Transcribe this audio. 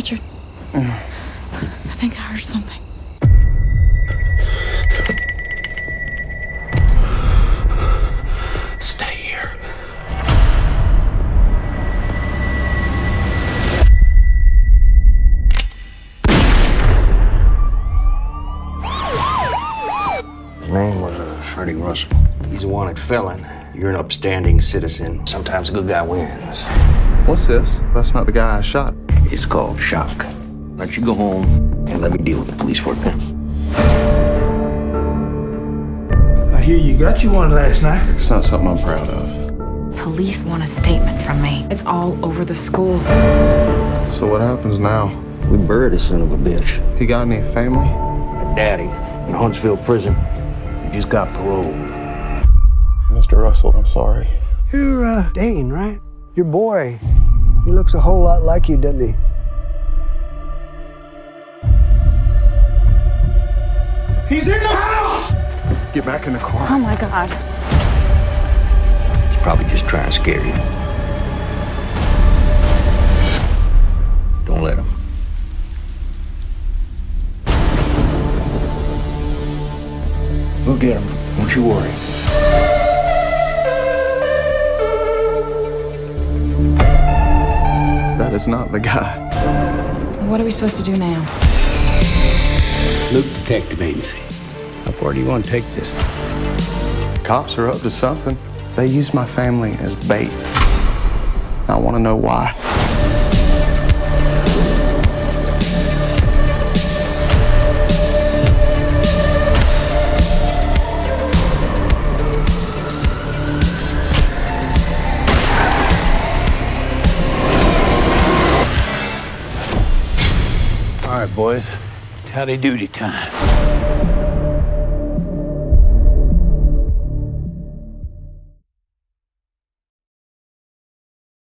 Richard, I think I heard something. Stay here. His name was Freddie Russell. He's a wanted felon. You're an upstanding citizen. Sometimes a good guy wins. What's this? That's not the guy I shot. It's called shock. Why don't you go home and let me deal with the police work then? I hear you got you one last night. It's not something I'm proud of. Police want a statement from me. It's all over the school. So what happens now? We buried the son of a bitch. He got any family? My daddy in Huntsville prison. He just got paroled. Mr. Russell, I'm sorry. You're, Dane, right? Your boy. He looks a whole lot like you, doesn't he? He's in the house! Get back in the car. Oh my God. He's probably just trying to scare you. Don't let him. We'll get him. Don't you worry. That is not the guy. What are we supposed to do now? Luke, detective agency. How far do you want to take this? Cops are up to something. They use my family as bait. I want to know why. All right, boys. It's howdy doody time.